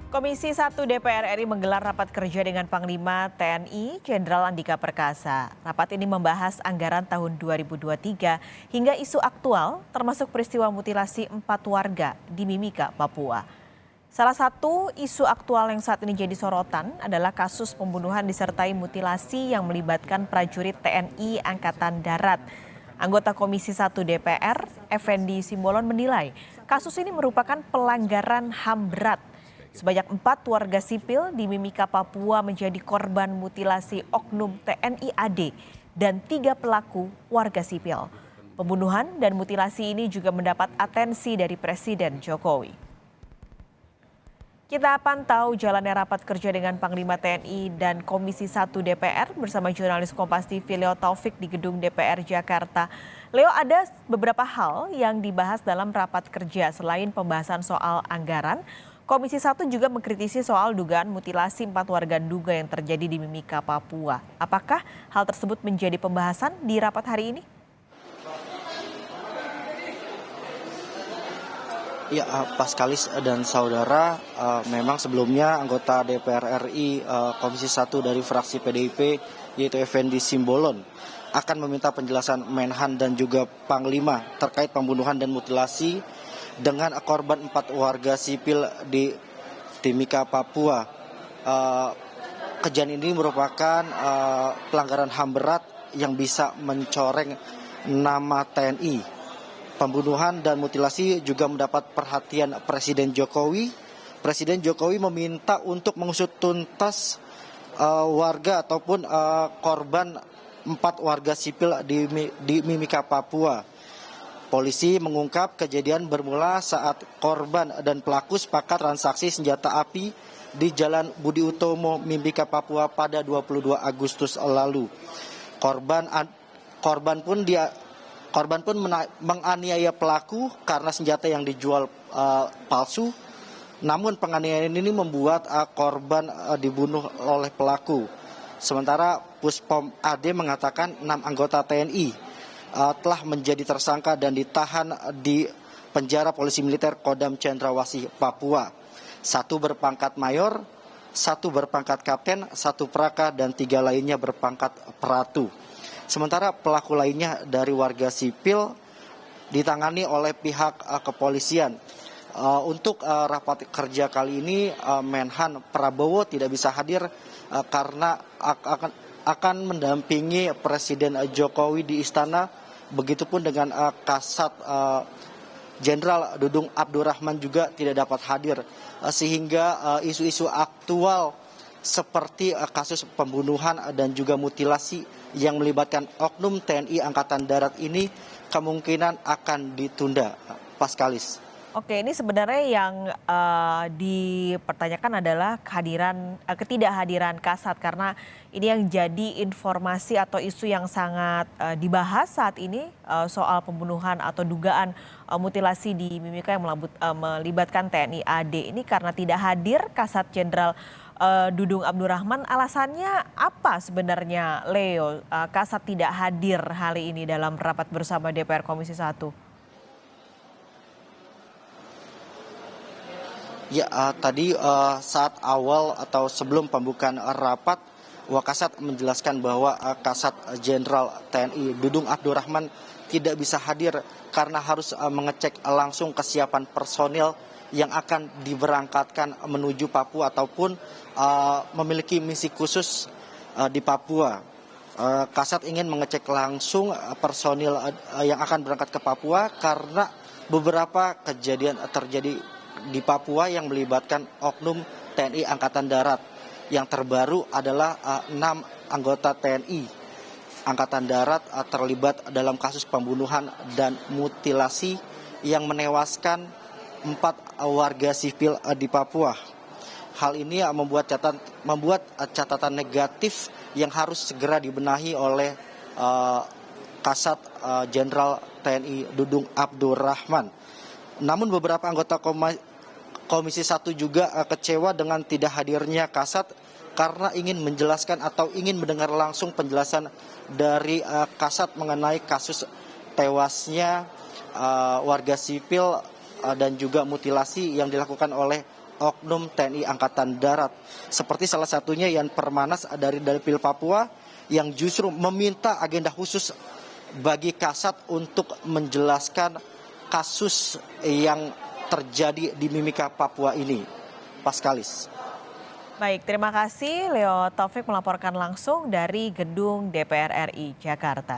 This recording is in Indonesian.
Komisi 1 DPR RI menggelar rapat kerja dengan Panglima TNI Jenderal Andika Perkasa. Rapat ini membahas anggaran tahun 2023 hingga isu aktual termasuk peristiwa mutilasi 4 warga di Mimika, Papua. Salah satu isu aktual yang saat ini jadi sorotan adalah kasus pembunuhan disertai mutilasi yang melibatkan prajurit TNI Angkatan Darat. Anggota Komisi 1 DPR, Effendi Simbolon menilai kasus ini merupakan pelanggaran HAM berat. Sebanyak 4 warga sipil di Mimika, Papua menjadi korban mutilasi oknum TNI AD dan 3 pelaku warga sipil. Pembunuhan dan mutilasi ini juga mendapat atensi dari Presiden Jokowi. Kita pantau jalannya rapat kerja dengan Panglima TNI dan Komisi 1 DPR bersama jurnalis Kompas TV Leo Taufik di Gedung DPR Jakarta. Leo, ada beberapa hal yang dibahas dalam rapat kerja selain pembahasan soal anggaran. Komisi 1 juga mengkritisi soal dugaan mutilasi 4 warga Nduga yang terjadi di Mimika, Papua. Apakah hal tersebut menjadi pembahasan di rapat hari ini? Ya, Paskalis dan saudara, memang sebelumnya anggota DPR RI Komisi 1 dari fraksi PDIP yaitu Effendi Simbolon akan meminta penjelasan Menhan dan juga Panglima terkait pembunuhan dan mutilasi dengan korban 4 warga sipil di Mimika, Papua. Kejadian ini merupakan pelanggaran HAM berat yang bisa mencoreng nama TNI. Pembunuhan dan mutilasi juga mendapat perhatian Presiden Jokowi. Presiden Jokowi meminta untuk mengusut tuntas warga ataupun korban 4 warga sipil di Mimika, Papua. Polisi mengungkap kejadian bermula saat korban dan pelaku sepakat transaksi senjata api di Jalan Budi Utomo, Mimika, Papua pada 22 Agustus lalu. Korban pun menganiaya pelaku karena senjata yang dijual palsu. Namun penganiayaan ini membuat korban dibunuh oleh pelaku. Sementara Puspom AD mengatakan 6 anggota TNI telah menjadi tersangka dan ditahan di penjara polisi militer Kodam Cendrawasih, Papua. 1 berpangkat mayor, 1 berpangkat kapten, 1 praka, dan 3 lainnya berpangkat peratu. Sementara pelaku lainnya dari warga sipil ditangani oleh pihak kepolisian. Untuk rapat kerja kali ini, Menhan Prabowo tidak bisa hadir karena akan mendampingi Presiden Jokowi di istana. Begitupun dengan Kasat Jenderal Dudung Abdurrahman juga tidak dapat hadir. Sehingga isu-isu aktual seperti kasus pembunuhan dan juga mutilasi yang melibatkan oknum TNI Angkatan Darat ini kemungkinan akan ditunda. Paskalis. Oke, ini sebenarnya yang dipertanyakan adalah ketidakhadiran Kasat karena ini yang jadi informasi atau isu yang sangat dibahas saat ini soal pembunuhan atau dugaan mutilasi di Mimika yang melibatkan TNI AD ini karena tidak hadir Kasat Jenderal Dudung Abdurrahman. Alasannya apa sebenarnya, Leo? Kasat tidak hadir hari ini dalam rapat bersama DPR Komisi 1. Ya, tadi saat awal atau sebelum pembukaan rapat, Wakasat menjelaskan bahwa Kasat Jenderal TNI Dudung Abdurrahman tidak bisa hadir karena harus mengecek langsung kesiapan personil yang akan diberangkatkan menuju Papua ataupun memiliki misi khusus di Papua. Kasat ingin mengecek langsung personil yang akan berangkat ke Papua karena beberapa kejadian terjadi di Papua yang melibatkan oknum TNI Angkatan Darat. Yang terbaru adalah 6 anggota TNI Angkatan Darat terlibat dalam kasus pembunuhan dan mutilasi yang menewaskan 4 warga sipil di Papua. Hal ini membuat catatan negatif yang harus segera dibenahi oleh Kasat Jenderal TNI Dudung Abdurrahman. Namun beberapa anggota Komisi 1 juga kecewa dengan tidak hadirnya Kasat karena ingin menjelaskan atau ingin mendengar langsung penjelasan dari Kasat mengenai kasus tewasnya warga sipil dan juga mutilasi yang dilakukan oleh oknum TNI Angkatan Darat. Seperti salah satunya Yan Permanas dari Dapil Papua yang justru meminta agenda khusus bagi Kasat untuk menjelaskan kasus yang terjadi di Mimika Papua ini. Paskalis. Baik, terima kasih Leo Taufik melaporkan langsung dari Gedung DPR RI Jakarta.